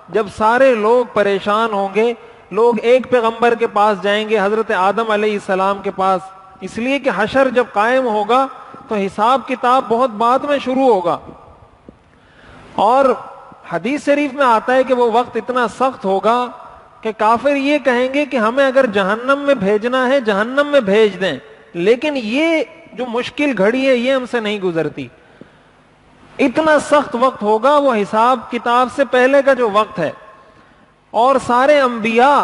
جب سارے لوگ پریشان ہوں گے، لوگ ایک پیغمبر کے پاس جائیں گے، حضرت آدم علیہ السلام کے پاس، اس لیے کہ حشر جب قائم ہوگا تو حساب کتاب بہت بعد میں شروع ہوگا. اور حدیث شریف میں آتا ہے کہ وہ وقت اتنا سخت ہوگا کہ کافر یہ کہیں گے کہ ہمیں اگر جہنم میں بھیجنا ہے جہنم میں بھیج دیں، لیکن یہ جو مشکل گھڑی ہے یہ ہم سے نہیں گزرتی. اتنا سخت وقت ہوگا، وہ حساب کتاب سے پہلے کا جو وقت ہے. اور سارے انبیاء،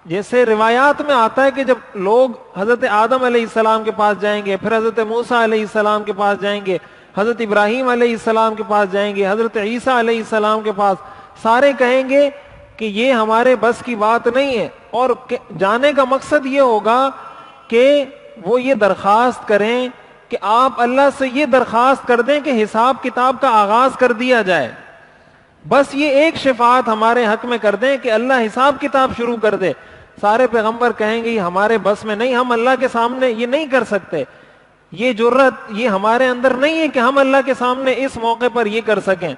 جیسے روایات میں آتا ہے کہ جب لوگ حضرت آدم علیہ السلام کے پاس جائیں گے، پھر حضرت موسیٰ علیہ السلام کے پاس جائیں گے، حضرت ابراہیم علیہ السلام کے پاس جائیں گے، حضرت عیسیٰ علیہ السلام کے پاس، سارے کہیں گے کہ یہ ہمارے بس کی بات نہیں ہے. اور جانے کا مقصد یہ ہوگا کہ وہ یہ درخواست کریں کہ آپ اللہ سے یہ درخواست کر دیں کہ حساب کتاب کا آغاز کر دیا جائے. بس یہ ایک شفاعت ہمارے حق میں کر دیں کہ اللہ حساب کتاب شروع کر دے. سارے پیغمبر کہیں گے یہ ہمارے بس میں نہیں، ہم اللہ کے سامنے یہ نہیں کر سکتے، یہ جرت یہ ہمارے اندر نہیں ہے کہ ہم اللہ کے سامنے اس موقع پر یہ کر سکیں.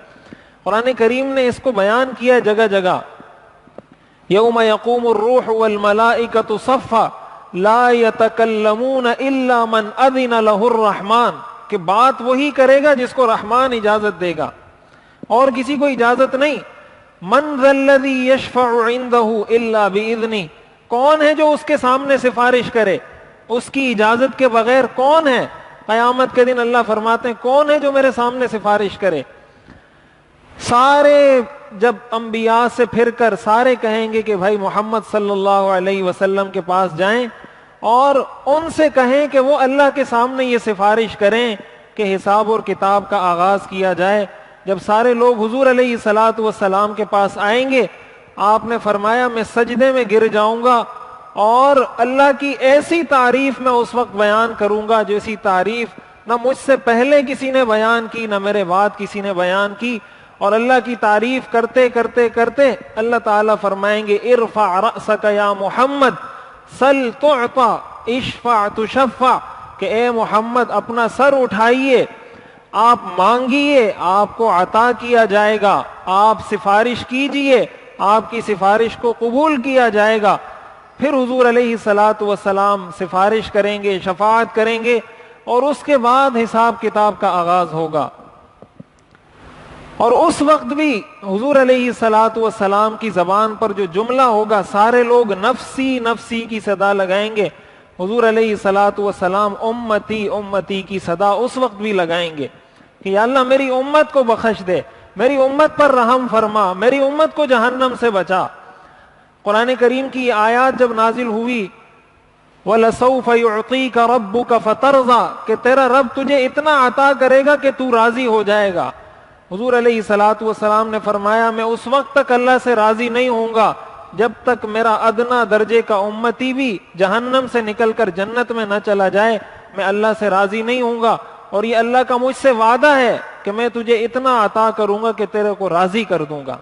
قرآن کریم نے اس کو بیان کیا جگہ جگہ. یوم یقوم الروح والملائکۃ صفا لا یتکلمون الا من اذن له الرحمن، کہ بات وہی کرے گا جس کو رحمان اجازت دے گا، اور کسی کو اجازت نہیں. من ذا الذی یشفع عنده الا باذنہ، کون ہے جو اس کے سامنے سفارش کرے اس کی اجازت کے بغیر؟ کون ہے؟ قیامت کے دن اللہ فرماتے ہیں کون ہے جو میرے سامنے سفارش کرے؟ سارے جب انبیاء سے پھر کر سارے کہیں گے کہ بھائی محمد صلی اللہ علیہ وسلم کے پاس جائیں اور ان سے کہیں کہ وہ اللہ کے سامنے یہ سفارش کریں کہ حساب اور کتاب کا آغاز کیا جائے. جب سارے لوگ حضور علیہ الصلاۃ والسلام کے پاس آئیں گے، آپ نے فرمایا میں سجدے میں گر جاؤں گا اور اللہ کی ایسی تعریف میں اس وقت بیان کروں گا جیسی تعریف نہ مجھ سے پہلے کسی نے بیان کی نہ میرے بعد کسی نے بیان کی. اور اللہ کی تعریف کرتے کرتے کرتے اللہ تعالیٰ فرمائیں گے ارفع رأسک یا محمد سل تعطا اشفع تشفع، کہ اے محمد اپنا سر اٹھائیے، آپ مانگیے آپ کو عطا کیا جائے گا، آپ سفارش کیجئے آپ کی سفارش کو قبول کیا جائے گا. پھر حضور علیہ الصلاۃ والسلام سفارش کریں گے، شفاعت کریں گے، اور اس کے بعد حساب کتاب کا آغاز ہوگا. اور اس وقت بھی حضور علیہ الصلاۃ والسلام کی زبان پر جو جملہ ہوگا، سارے لوگ نفسی نفسی کی صدا لگائیں گے. حضور علیہ الصلاۃ والسلام امتی امتی کی صدا اس وقت بھی لگائیں گے کہ یا اللہ میری امت کو بخش دے، میری امت پر رحم فرما، میری امت کو جہنم سے بچا. قرآن کریم کی آیات جب نازل ہوئی وَلَسَوْفَ يُعْطِيكَ رَبُّكَ فَتَرْضَىٰ، کہ تیرا رب تجھے اتنا عطا کرے گا کہ تو راضی ہو جائے گا. حضور علیہ الصلاۃ والسلام نے فرمایا میں اس وقت تک اللہ سے راضی نہیں ہوں گا جب تک میرا ادنا درجے کا امتی بھی جہنم سے نکل کر جنت میں نہ چلا جائے، میں اللہ سے راضی نہیں ہوں گا. اور یہ اللہ کا مجھ سے وعدہ ہے کہ میں تجھے اتنا عطا کروں گا کہ تیرے کو راضی کر دوں گا.